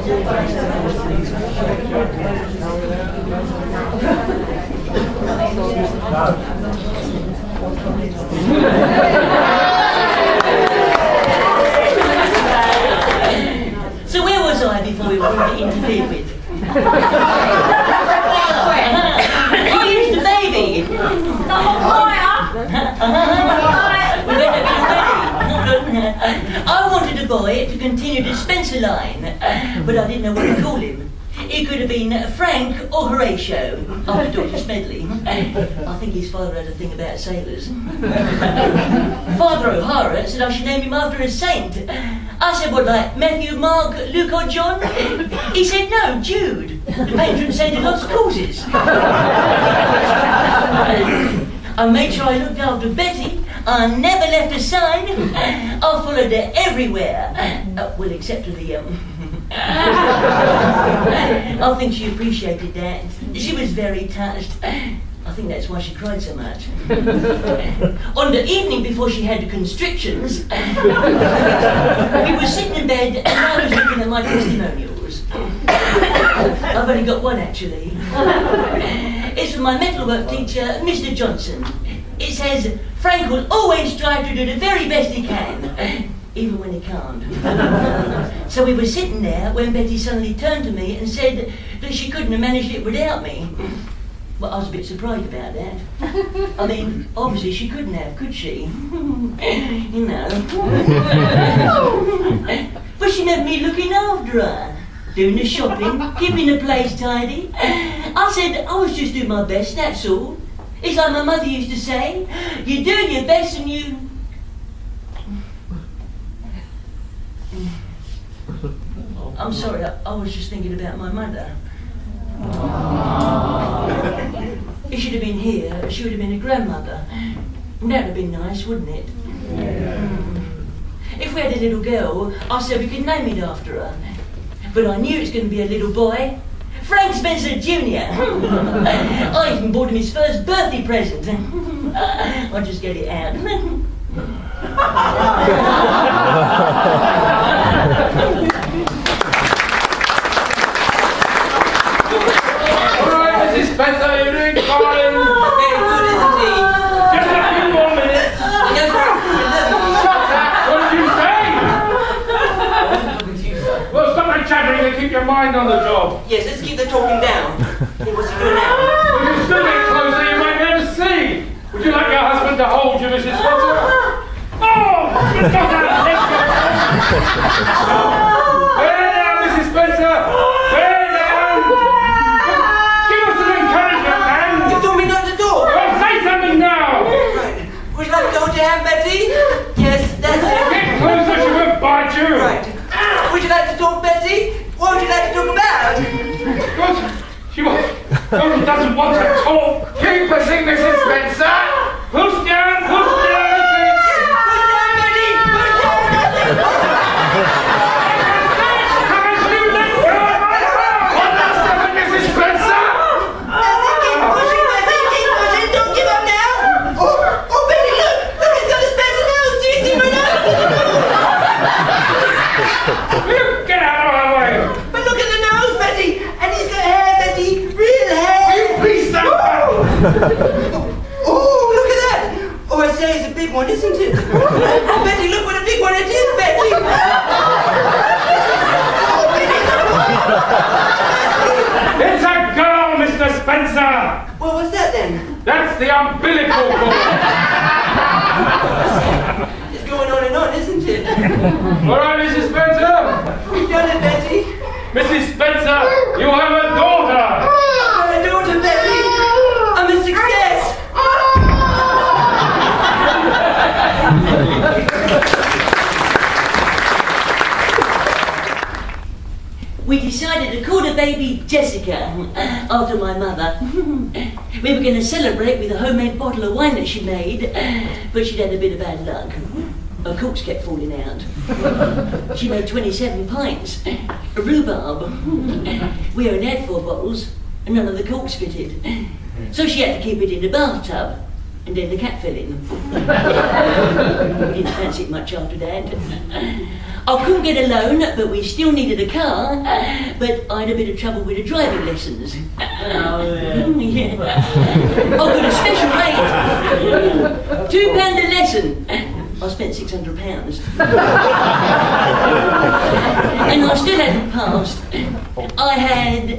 So where was I before we were interfered with? Oh, you was the baby. We better be ready. I wanted a boy to continue the Spencer line, but I didn't know what to call him. It could have been Frank or Horatio, after Dr. Smedley. I think his father had a thing about sailors. Father O'Hara said I should name him after a saint. I said, what, like Matthew, Mark, Luke or John? He said, no, Jude, the patron saint of lost causes. I made sure I looked after Betty. I never left a sign. I followed her everywhere. Well, except to the... I think she appreciated that. She was very touched. I think that's why she cried so much. On the evening before she had constrictions, we were sitting in bed and I was looking at my testimonials. I've only got one, actually. It's from my metalwork teacher, Mr. Johnson. It says, Frank will always strive to do the very best he can, even when he can't. So we were sitting there when Betty suddenly turned to me and said that she couldn't have managed it without me. Well, I was a bit surprised about that. I mean, obviously she couldn't have, could she? You know. But she meant me looking after her, doing the shopping, keeping the place tidy. I said I was just doing my best, that's all. It's like my mother used to say, you're doing your best and you... I'm sorry, I was just thinking about my mother. If she'd have been here, she would have been a grandmother. That would have been nice, wouldn't it? Yeah. If we had a little girl, I said we could name it after her. But I knew it was going to be a little boy. Frank Spencer Jr. I even bought him his first birthday present. I'll just get it out. Alright, Mrs. Spencer, you're doing fine. Very good, isn't he? Just a few more minutes. Shut up! What did you say? Well, stop that chattering and keep your mind on the job. Yes, let's keep the talking down. Hey, what's he doing now? If you stood a bit closer, you might be able to see. Would you like your husband to hold you, Mrs. Spencer? Oh! Let's go down! There now, Mrs. Spencer! There now! Give us some encouragement, man! You told me not to talk. Well, say something now! Right. Would you like to hold your hand, Betty? Yes, that's it. Get closer, she won't bite you! Right. Would you like to talk, Betty? What would you like to talk about? What? She doesn't want to talk! Keep pushing, Mrs. Spencer! Push down, Mrs. Push down, Betty! Push down, Betty! What has happened, Mrs. Spencer? That's it, keep pushing, Betty! Keep pushing! Don't give up now! Oh, Betty, look! Look, he's got a Spencer nose! Do you see my nose? Get out of our way! But look at the nose, Betty! And he's got hair, Betty! Real hair! You please stand back! Oh, look at that! Oh, I say it's a big one, isn't it? Oh, Betty, look what a big one it is, Betty! Oh, Betty, It's a girl, Mr. Spencer! well, what's that then? That's the umbilical cord! It's going on and on, isn't it? All right, Mrs. Spencer? You've done it, Betty. Mrs. Spencer, you have a daughter! I'm a daughter, Betty. I'm a success. We decided to call the baby Jessica, after my mother. We were going to celebrate with a homemade bottle of wine that she made, but she'd had a bit of bad luck. Her corks kept falling out. She made 27 pints, a rhubarb. We only had 4 bottles, and none of the corks fitted. So she had to keep it in the bathtub, and then the cat fell in. We didn't fancy it much after that. I couldn't get a loan, but we still needed a car. But I had a bit of trouble with the driving lessons. Yeah. I got a special rate. £2 a lesson. I spent £600. And I still hadn't passed. I had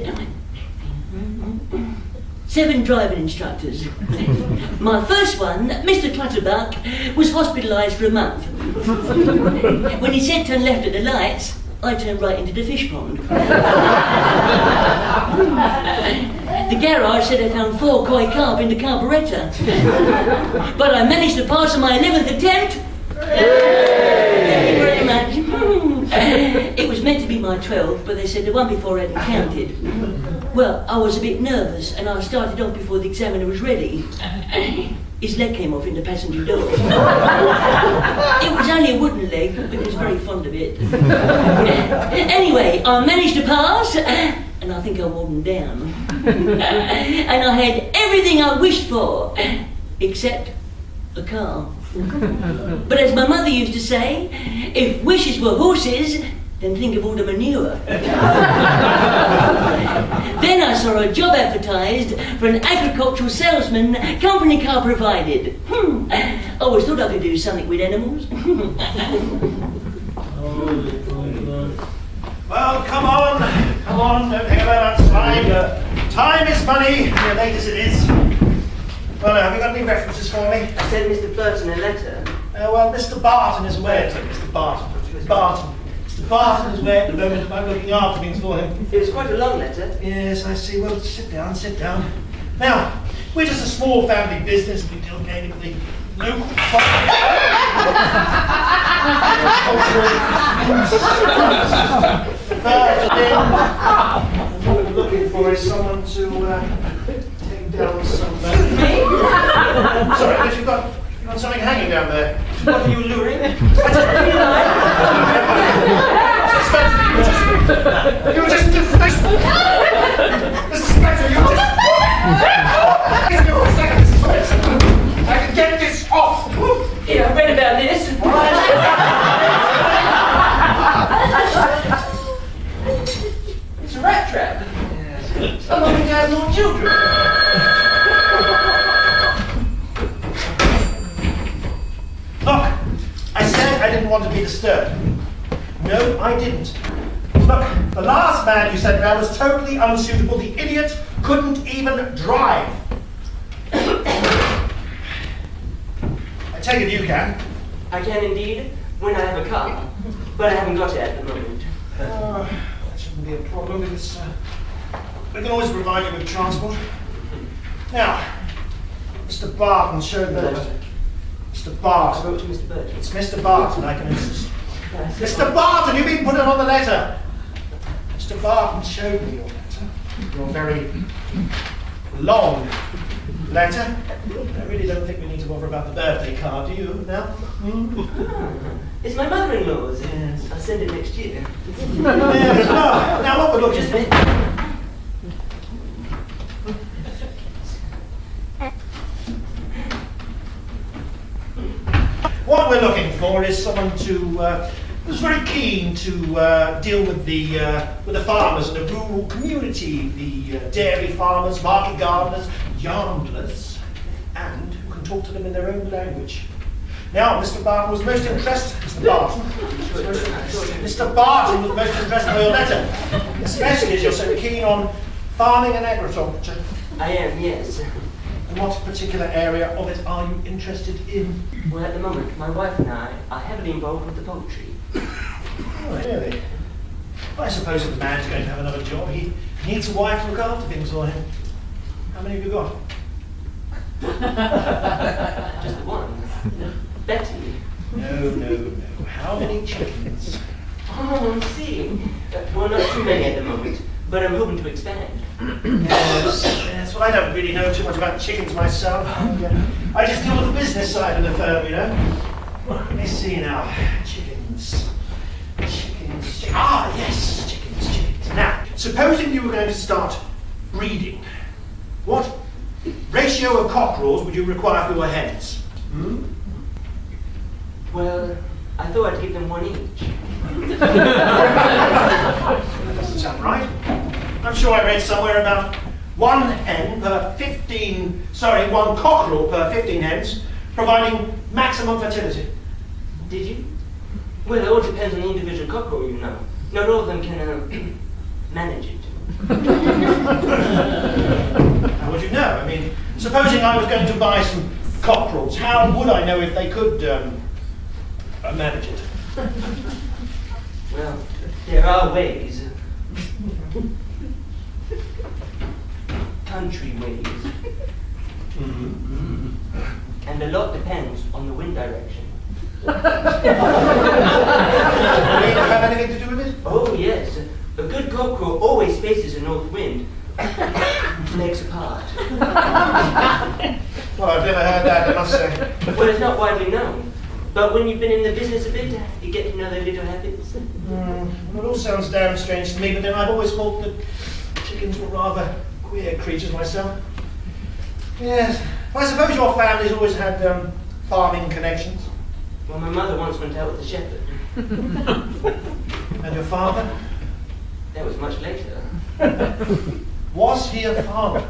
7 driving instructors. My first one, Mr. Clutterbuck, was hospitalised for a month. When he said turn left at the lights, I turned right into the fish pond. The garage said I found 4 koi carp in the carburettor. But I managed to pass on my 11th attempt. Thank you very much. It was meant to be my 12th, but they said the one before hadn't counted. Well, I was a bit nervous, and I started off before the examiner was ready. His leg came off in the passenger door. It was only a wooden leg, but he was very fond of it. Anyway, I managed to pass, and I think I wore them down. And I had everything I wished for, except a car. But as my mother used to say, if wishes were horses, then think of all the manure. Then I saw a job advertised for an agricultural salesman, company car provided. I always thought I could do something with animals. Well, come on, don't hang about outside. Time is money, late as it is. Well, have you got any references for me? I sent Mr. Burton a letter. Well, Mr. Barton is away. Mr. Barton. Mr. Barton is away at the moment. I'm looking after things for him. It was quite a long letter. Yes, I see. Well, sit down. Now, we're just a small family business. We deal mainly with the local what we're looking for is someone to take down some... Sorry, but you've got something hanging down there. What are you luring? You were just... Mr. Spectre, you were just... Give me 1 second, Mrs. Spectre. I can get this off. Yeah, I read about this. It's a rat trap. Yes. I'm hoping to have more children. Look, I said I didn't want to be disturbed. No, I didn't. Look, the last man you sent round was totally unsuitable. The idiot couldn't even drive. I take it you can. I can indeed, when I have a car. But I haven't got it at the moment. That shouldn't be a problem because we can always provide you with transport. Now, Mr. Barton showed me the letter. Mr. I Barton. wrote to Mr. Burton. It's Mr. Barton, I can insist. Yes. Mr. Barton, you've been put on the letter. Mr. Barton showed me your letter. Your very long letter. I really don't think we need to bother about the birthday card, do you, now? It's my mother-in-law's. Yes. I'll send it next year. Yes, now what we're looking for... What we're looking for is someone who's very keen to deal with the farmers in the rural community, the dairy farmers, market gardeners, yarndlers, and who can talk to them in their own language. Now, Mr. Barton was most impressed. Mr. Barton was most impressed by your letter, especially as you're so keen on farming and agriculture. I am, yes. And what particular area of it are you interested in? Well, at the moment, my wife and I are heavily involved with the poultry. Oh, really? I suppose if the man's going to have another job, he needs a wife to look after things for him. How many have you got? Just the one. Betty. No. How many chickens? Oh, I see. Well, not too many at the moment, but I'm hoping to expand. Yes, well, I don't really know too much about chickens myself. I just deal with the business side of the firm, you know. Let me see now. Chickens. Ah, yes, chickens. Now, supposing you were going to start breeding, what ratio of cockerels would you require for your hens? Well, I thought I'd give them one each. That doesn't sound right. I'm sure I read somewhere about one cockerel per 15 hens, providing maximum fertility. Did you? Well, it all depends on the individual cockerel, you know. Not all of them can manage it. How would you know? I mean, supposing I was going to buy some cockerels, how would I know if they could manage it? Well, there are ways. Country ways. Mm-hmm. And a lot depends on the wind direction. Have anything to do with it? Oh, yes. A good cockerel always faces a north wind. Legs apart. Well, I've never heard that, I must say. Well, it's not widely known. But when you've been in the business a bit, you get to know their little habits. Well, it all sounds damn strange to me, but then I've always thought that chickens were rather queer creatures myself. Yes. I suppose your family's always had farming connections. Well, my mother once went out with a shepherd. And your father? That was much later. Was he a farmer?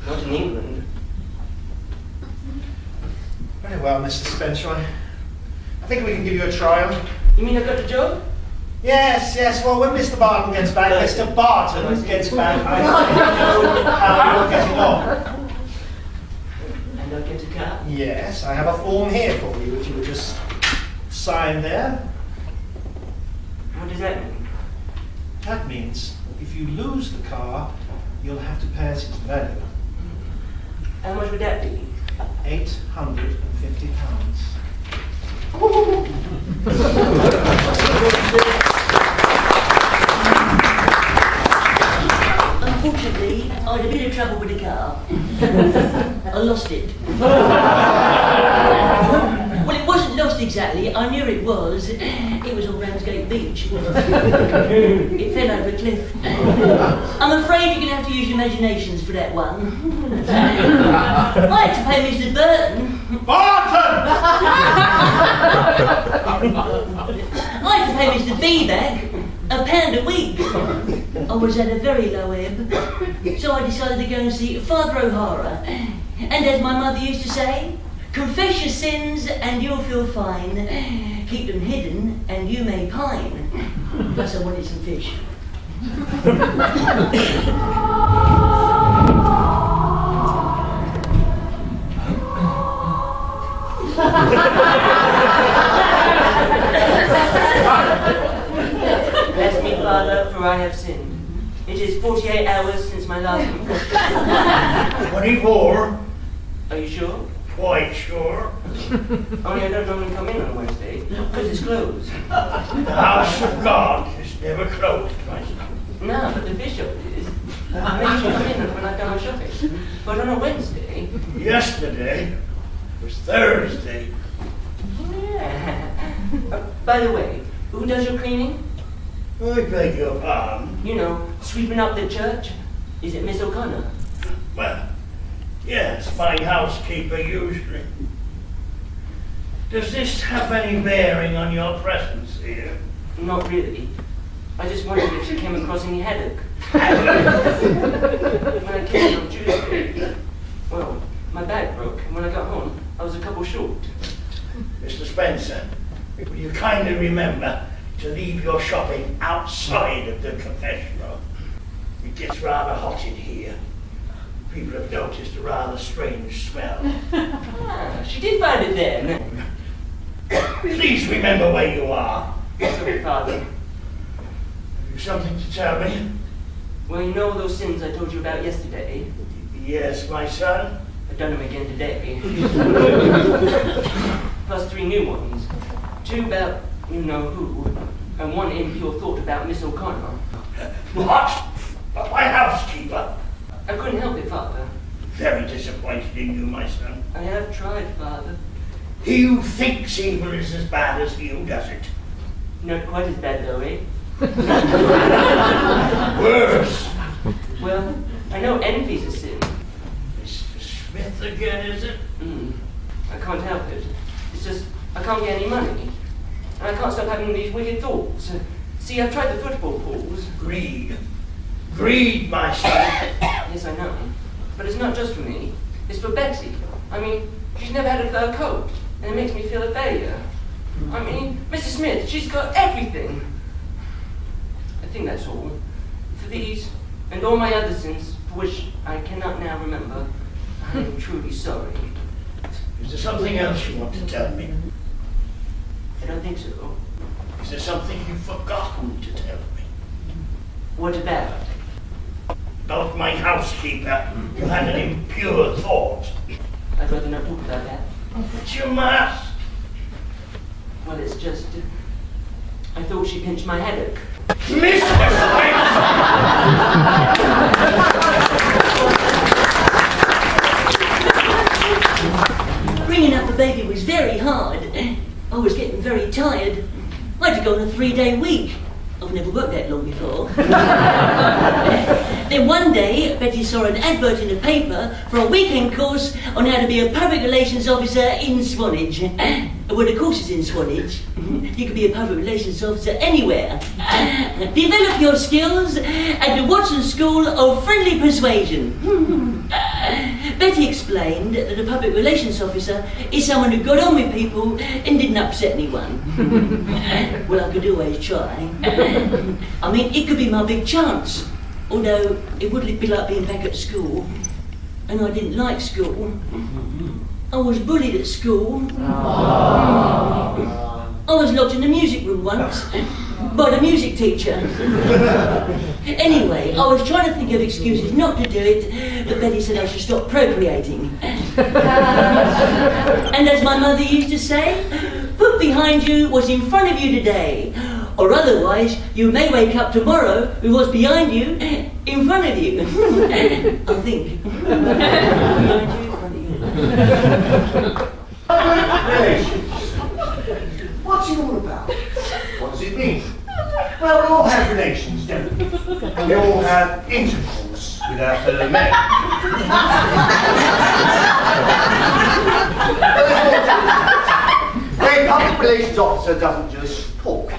Not in England. Very well, Mr. Spencer. I think we can give you a trial. You mean I got the job? Yes. Well, when Mr. Barton gets back, Mr. Barton gets back, I know how you're getting on. And I'll get a car? Yes, I have a form here for you, which you would just sign there. What does that mean? That means if you lose the car, you'll have to pay us its value. How much would that be? £850. Unfortunately, I had a bit of trouble with the car. I lost it. Well, it wasn't lost exactly. I knew it was. It was on Ramsgate Beach. It fell over a cliff. I'm afraid you're going to have to use your imaginations for that one. I had to pay Mr. Burton. Barton! I had to pay Mr. Beeback £1 a week. I was at a very low ebb, so I decided to go and see Father O'Hara. And as my mother used to say, confess your sins and you'll feel fine. Keep them hidden and you may pine. Plus I wanted some fish. Bless me, Father, for I have sinned. It is 48 hours since my last confession. 24? Are you sure? Quite sure. Only I don't normally come in on Wednesday, because it's closed. The house of God is never closed, my son. No, but the bishop is. Maybe she'll come in when I've done my shopping. But on a Wednesday. Yesterday was Thursday. Yeah. By the way, who does your cleaning? I beg your pardon. You know, sweeping up the church? Is it Miss O'Connor? Well, yes, my housekeeper usually. Does this have any bearing on your presence here? Not really. I just wondered if she came across any haddock. When I came on Tuesday, well, my bag broke, and when I got home, I was a couple short. Mr. Spencer, will you kindly remember to leave your shopping outside of the confessional? It gets rather hot in here. People have noticed a rather strange smell. Ah, she did find it then. Please remember where you are. Sorry, Father. Have you something to tell me? Well, you know those sins I told you about yesterday? Yes, my son. I've done them again today. Plus 3 new ones. 2 about you-know-who, and 1 impure thought about Miss O'Connor. What? But my housekeeper? I couldn't help it, Father. Very disappointed in you, my son. I have tried, Father. He who thinks evil is as bad as he who does it. Not quite as bad, though, eh? Worse. Well, I know envy's a sin. Mr. Smith again, is it? I can't help it. It's just, I can't get any money. And I can't stop having these wicked thoughts. See, I've tried the football pools. Greed. Greed, my son. Yes, I know. But it's not just for me. It's for Betty. I mean, she's never had a fur coat, and it makes me feel a failure. I mean, Mrs. Smith, she's got everything. I think that's all. For these, and all my other sins, for which I cannot now remember, I am truly sorry. Is there something else you want to tell me? I don't think so. Is there something you've forgotten to tell me? What about? About my housekeeper. You had an impure thought. I'd rather not talk about that. But you must. Well, it's just... I thought she pinched my headache. Mr. Spencer! Bringing up a baby was very hard. I was getting very tired. I had to go on a 3-day week. I've never worked that long before. Then one day, Betty saw an advert in the paper for a weekend course on how to be a public relations officer in Swanage. Well, the course is in Swanage. You can be a public relations officer anywhere. Develop your skills at the Watson School of Friendly Persuasion. Betty explained that a public relations officer is someone who got on with people and didn't upset anyone. Well, I could always try. I mean, it could be my big chance. Although it would be like being back at school. And I didn't like school. I was bullied at school. I was locked in the music room once by the music teacher. Anyway, I was trying to think of excuses not to do it, but Betty said I should stop procreating. And as my mother used to say, put behind you what's in front of you today, or otherwise you may wake up tomorrow with what's behind you in front of you. I think. Behind you, in front of you. What's it all about? What does it mean? Well, we all have relations, don't we? We all have intercourse with our fellow men. A public relations officer doesn't just talk.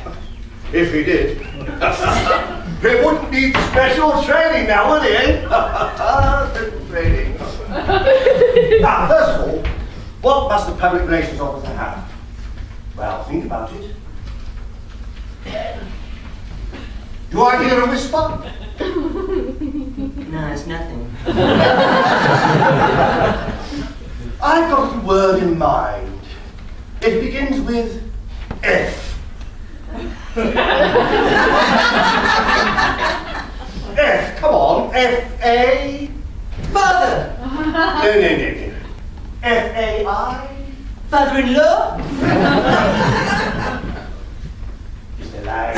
If he did, he wouldn't need special training now, would he, eh? Special training. Now, first of all, what must a public relations officer have? Well, think about it. Do I hear a whisper? No, it's nothing. I've got a word in mind. It begins with F. F, come on. F-A. Father. No. F-A-I. Father-in-law. Just a lie.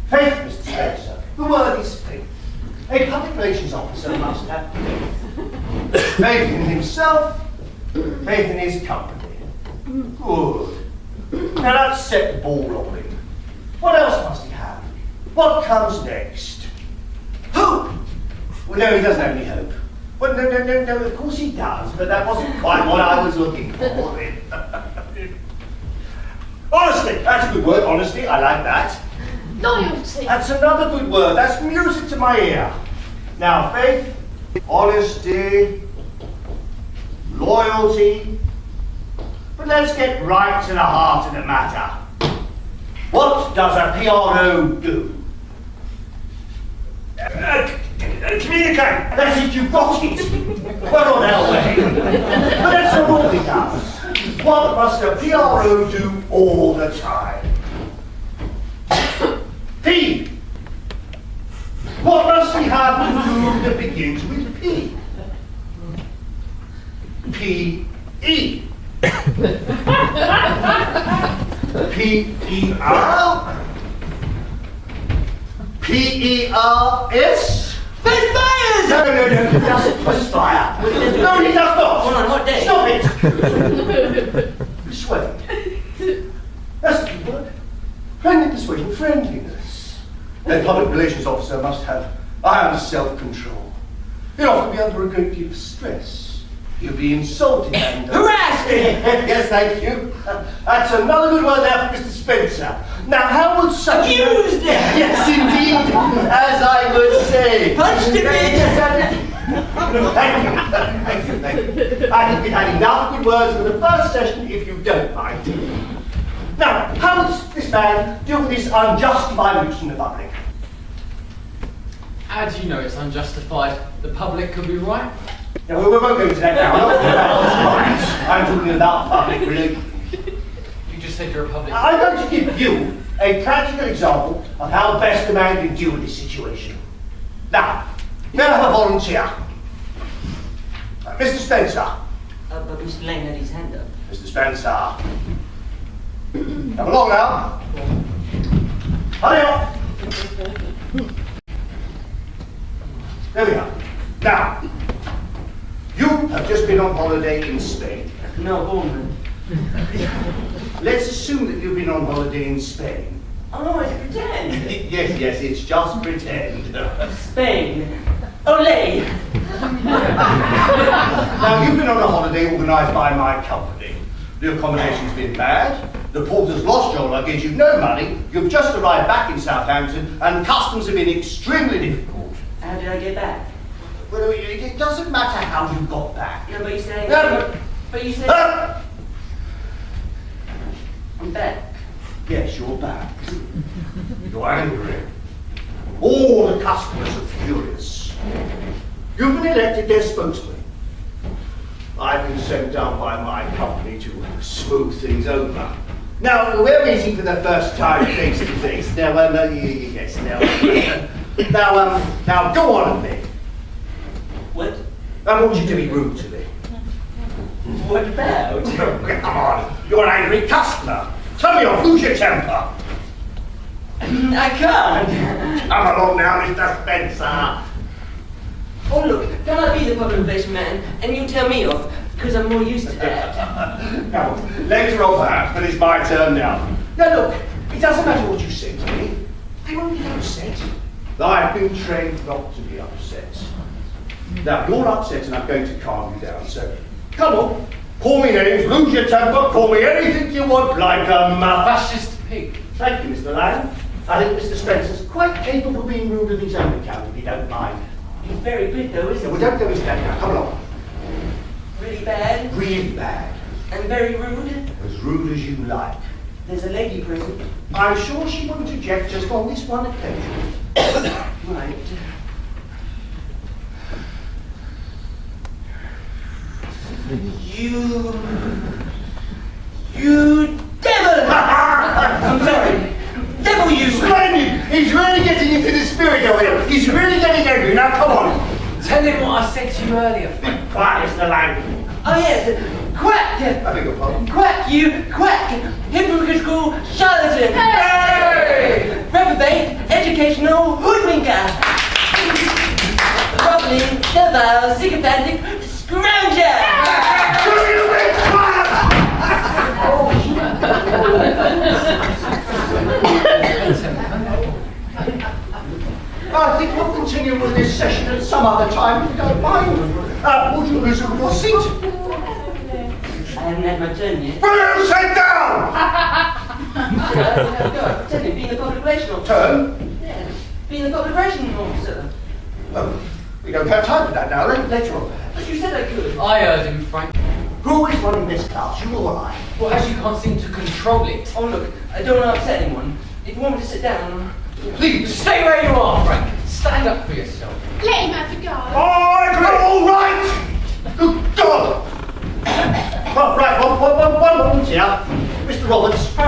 Faith, Mr. Spencer. The word is faith. A public relations officer must have faith. Faith in himself, faith in his company. Good. Now let's set the ball rolling. What else must he have? What comes next? Hope! Well, no, he doesn't have any hope. Well, no, of course he does, but that wasn't quite what I was looking for. Honesty, that's a good word, honesty, I like that. Loyalty. That's another good word, that's music to my ear. Now, faith, honesty, loyalty, but let's get right to the heart of the matter. What does a PRO do? Communicate! That's it, you've got it! Well, on our way. But that's not all he does. What must a PRO do all the time? P. What must he have to do that begins with P? P-E. P-E-R. P-E-R-S. There's fires! No, just perspire. No, he does not. Hold on, what day? Stop it. Persuade. That's the key word. Friendly persuasion, friendliness. A public relations officer must have iron self-control. He'll often be under a great deal of stress. You'll be insulted and... Harassed! Yes, thank you. That's another good one there for Mr. Spencer. Now, how would such... Accused! Yes, indeed, as I would say. Punched him in! Thank you. I think we've had enough good words for the first session, if you don't mind. Now, how does this man deal with this unjustified use from the public? How do you know it's unjustified? The public could be right. Now, we won't go into that now. I'm talking about public religion. You just said you're a public... I'm going to give you a practical example of how best a man can deal with this situation. Now, may I have a volunteer? Mr. Spencer. But Mr. Lane had his hand up. Mr. Spencer. Come along now. Hurry up. There we are. Now, you have just been on holiday in Spain. No, Bournemouth. Let's assume that you've been on holiday in Spain. Oh, it's pretend. Yes, it's just pretend. Spain. Olé! Now, you've been on a holiday organised by my company. The accommodation's been bad, the porter's lost your luggage, you've no money, you've just arrived back in Southampton, and customs have been extremely difficult. How did I get back? Well, it doesn't matter how you got back. No, but you said... No, But you said... I'm back. Yes, you're back. You're angry. All the customers are furious. You've been elected their spokesman. I've been sent down by my company to smooth things over. Now, we're meeting for the first time face to face. Now, yes, now, go on with me. What? I want you to be rude to me. What about? Come on, you're an angry customer. Tell me off, lose your temper. I can't. Come along now, Mr. Spencer. Oh, look, can I be the public relation man and you tell me off? Because I'm more used to that. Now, later on perhaps, but it's my turn now. Now look, it doesn't matter what you say to me. I won't get upset. I've been trained not to be upset. Now, you're upset and I'm going to calm you down, so come on. Call me names, lose your temper, call me anything you want, like a Fascist pig. Thank you, Mr. Lang. I think Mr. Spencer's quite capable of being rude on his own account, if you don't mind. He's very good though, isn't Well, he? don't go into that now, come along. Really bad Really bad. and very rude. As rude as you like. There's a lady present. I'm sure she wouldn't object just on this one occasion. Right. You devil! I'm sorry. Devil you! Splendid! He's really getting into the spirit of it. He's really getting angry. Now, come on. Tell him what I said to you earlier, Be Frank. quiet, Mr. Lang. Oh yes, quack! I beg your pardon. Quack you! Quack! Hypocritical charlatan! Hey! Reprobate, educational hoodwinker! Groveling, servile, sycophantic scrounger! Will you be quiet? I think we'll continue with this session at some other time, if you don't mind. Would you resume your seat? I haven't had my turn yet. Will you sit down? Tell me, being a public relations officer. Turn. Yeah, being a public relations officer. Well, we don't have time for that now. Later on. But you said I could. I heard him, Frank. Who is running this class, you or I? Well, as you can't seem to control it. Oh look, I don't want to upset anyone. If you want me to sit down... Please. Stay where you are, Frank. Stand up for yourself. Let him have a go. All right! Good God! Well, right, one moment here. Mr. Roberts. No,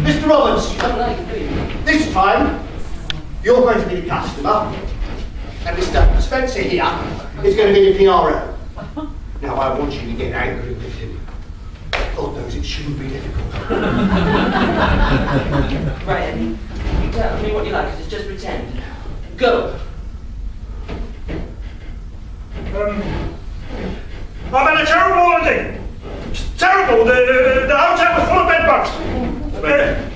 Mr. Roberts, you don't like it, do you? this time, you're going to be the customer. And Mr. Spencer here is going to be the PRO. Now, I want you to get angry with him. God knows it shouldn't be difficult. Right, Eddie. You tell me what you like, 'cause it's just pretend. Go! I've had a terrible holiday. Terrible. The hotel was full of bed bugs.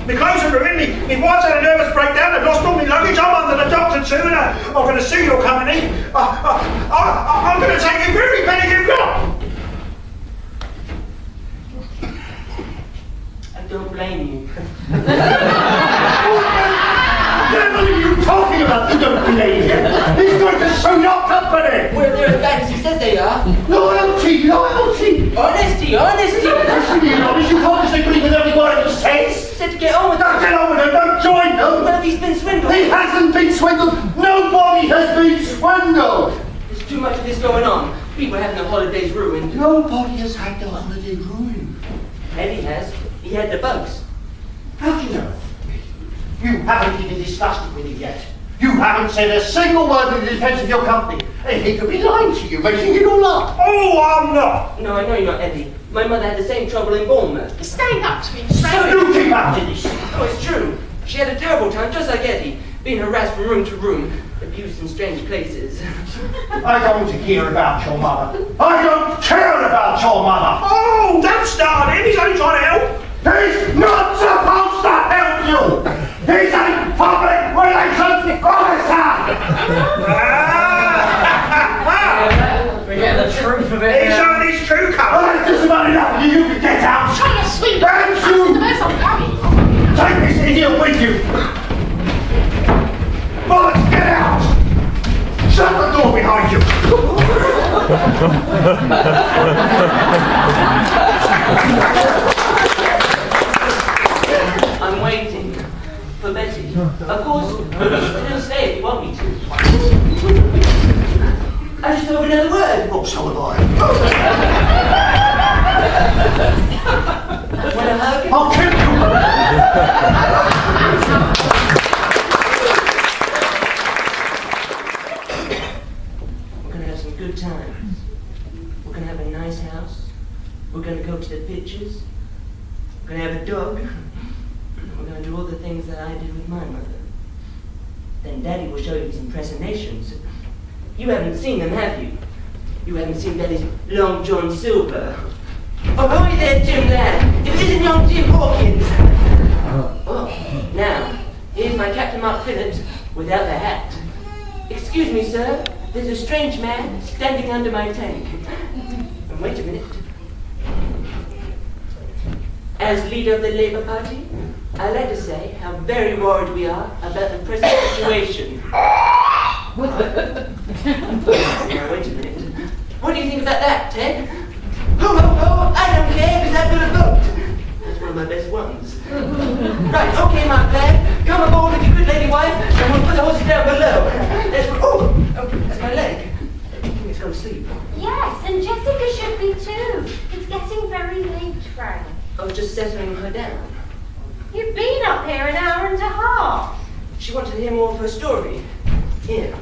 My clothes are ruined. My wife's had a nervous breakdown. I've lost all my luggage. I'm under the doctor too, and I'm going to sue your company. I'm going to take it very bad. blame you. What are you talking about? You don't blame him. He's going to sue your company. Well, they're as bad as he says they are. Loyalty, loyalty. Honesty, honesty. Listen, you honest, you can't disagree with every word he says. Said to get on with Don't it. get on with him, don't join them. Well, if he's been swindled. He hasn't been swindled. Nobody has been swindled. There's too much of this going on. People are having their holidays ruined. Nobody has had their holiday ruined. Eddie has. He had the bugs. How do you know? You haven't even discussed it with him yet. You haven't said a single word in defense of your company. And he could be lying to you, making it all up. Oh, I'm not. No, I know you're not Eddie. My mother had the same trouble in Bournemouth. Stand up to him, So Frank. you keep up to this. Oh, it's true. She had a terrible time, just like Eddie, being harassed from room to room, abused in strange places. I don't care about your mother. I don't care about your mother. Oh, don't start him. He's only trying to help. He's not supposed to help you. He's a public relations officer. We get the truth of it He's now. showing his true colours. Well, it's just about enough of you. You can get out. Trying to sweep Don't the you most unhappy. take this idiot with you. Bollocks, get out. Shut the door behind you. I'm waiting for Betty. Of course, you can stay if you want me to. I just told another word. Oh, so am I. Want a hug? I'll kill you. We're going to have some good times. We're going to have a nice house. We're going to go to the pictures. We're going to have a dog. We're going to do all the things that I did with my mother. Then Daddy will show you his impersonations. You haven't seen them, have you? You haven't seen Betty's Long John Silver. Oh, hi there, Jim lad. It isn't young Jim Hawkins. Oh, now, here's my Captain Mark Phillips without the hat. Excuse me, sir. There's a strange man standing under my tank. And wait a minute. As leader of the Labour Party, I'd like to say how very worried we are about the present situation. Now, wait a minute. What do you think about that, Ted? Oh, I don't care, because I've got a vote. That's one of my best ones. Right, okay, Mark lad. Come aboard with your good lady wife, and we'll put the horses down below. That's my leg. I think it's gone to sleep. Yes, and Jessica should be too. It's getting very late, Frank. I was just settling her down. You've been up here an hour and a half. She wanted to hear more of her story. Here,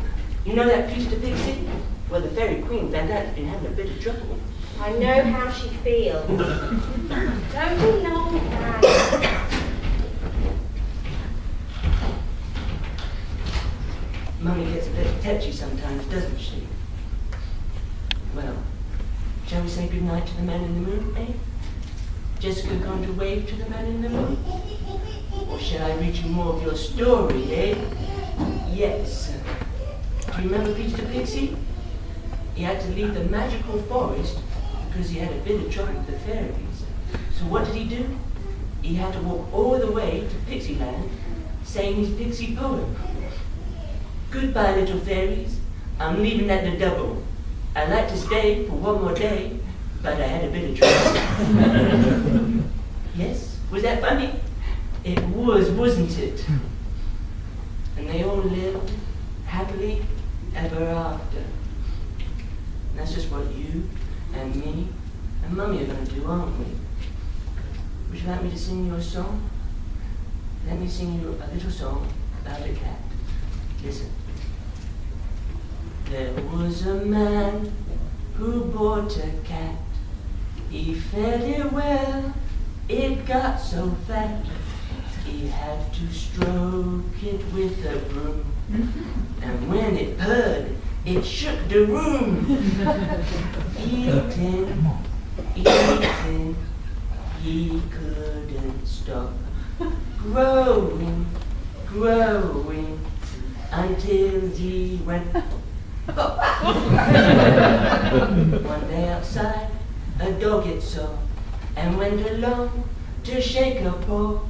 you know that Peter the Pixie? Well, the fairy queen found out he'd been having a bit of trouble. I know how she feels. Don't be long, Frank. Mummy gets a bit tetchy sometimes, doesn't she? Well, shall we say goodnight to the man in the moon, eh? Jessica going to wave to the man in the moon? Or shall I read you more of your story, eh? Yes. Do you remember Peter the Pixie? He had to leave the magical forest because he had a bit of trouble with the fairies. So what did he do? He had to walk all the way to Pixieland saying his pixie poem. Goodbye, little fairies. I'm leaving at the double. I'd like to stay for one more day, but I had a bit of trouble. Yes? Was that funny? It was, wasn't it? And they all lived happily ever after. And that's just what you and me and Mummy are going to do, aren't we? Would you like me to sing you a song? Let me sing you a little song about a cat. Listen. There was a man who bought a cat. He fed it well, it got so fat. He had to stroke it with a broom. And when it purred, it shook the room. Eating, eating, he couldn't stop. Growing, growing, until he went. One day outside, a dog it saw, and went along to shake her paw.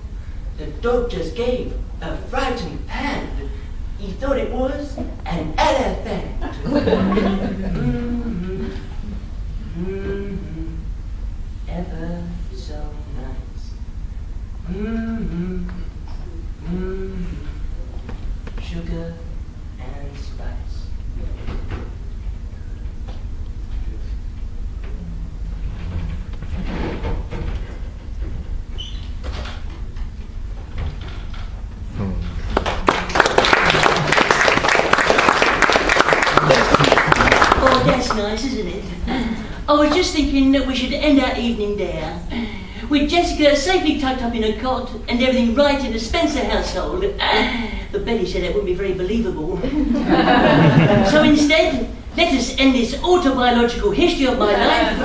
The dog just gave a frightened pant. He thought it was an elephant. Ever so nice. Sugar and spice. Oh, that's nice, isn't it? I was just thinking that we should end our evening there, with Jessica safely tucked up in a cot and everything right in the Spencer household. But Betty said that wouldn't be very believable. So instead, let us end this autobiographical history of my life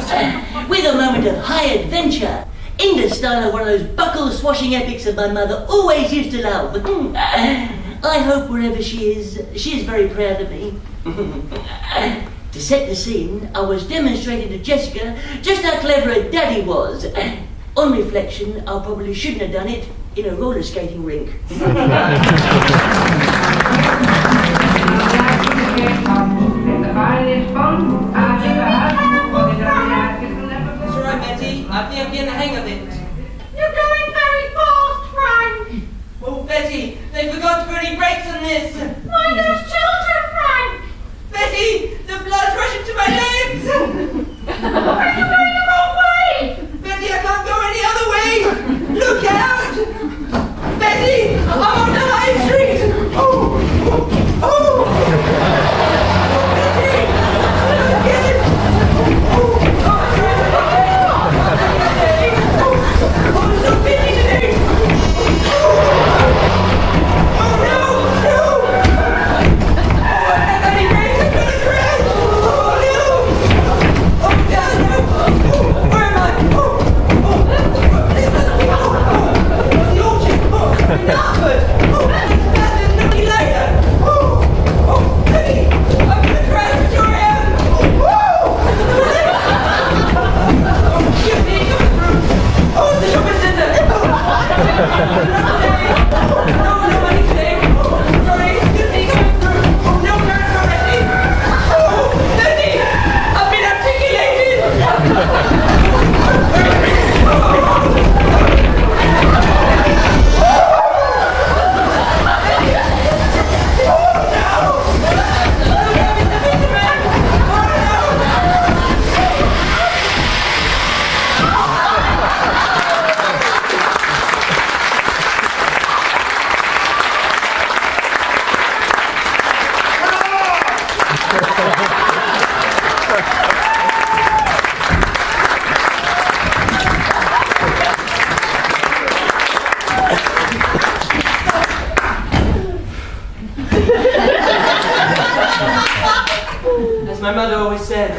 with a moment of high adventure in the style of one of those buckle-swashing epics that my mother always used to love. I hope wherever she is very proud of me. To set the scene, I was demonstrating to Jessica just how clever a daddy was. On reflection, I probably shouldn't have done it in a roller skating rink. It's all right, Betty. I think I'm getting the hang of it. You're going very fast, Frank. Oh, Betty, they forgot to put any brakes on this. Mind those children, Frank. Betty, the blood's rushing to my legs. Are you going the wrong way? Betty, I can't go any other way. Look out. Betty, I'm on the high street. Oh, oh, oh. Betty, look at it. Oh, I'm so busy today. Oh, no, no. Oh, Betty, I'm gonna crash. Oh, no. Oh, God, no. Where am I? The orchard. Oh, in Hartford. Oh, that's a naughty later. Oh, Betty, I'm gonna crash, Victoria. Oh, excuse me, coming through. Oh, it's the shopping centre. No money today. Oh, sorry, excuse me, coming through. Oh, no parents already. Oh, Betty, I've been articulated. As my mother always said,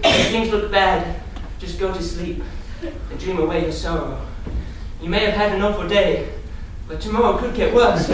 if things look bad, just go to sleep and dream away your sorrow. You may have had an awful day, but tomorrow could get worse.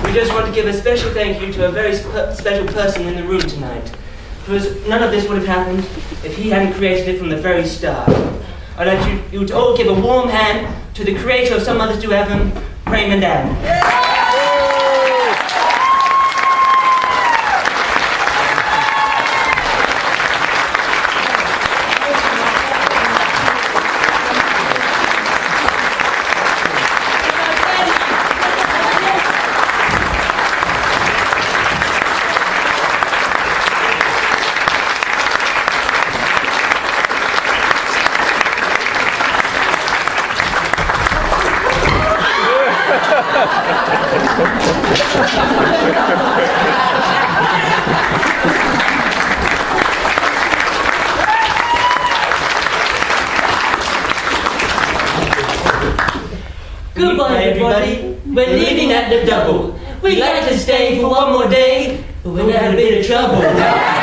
We just want to give a special thank you to a very special person in the room tonight. Because none of this would have happened if he hadn't created it from the very start. I'd like you to all give a warm hand to the creator of Some Mothers Do Ave Em, Raymond Allen. Goodbye, everybody. We're leaving at the double. We'd like to stay for one more day, but we're in a bit of trouble.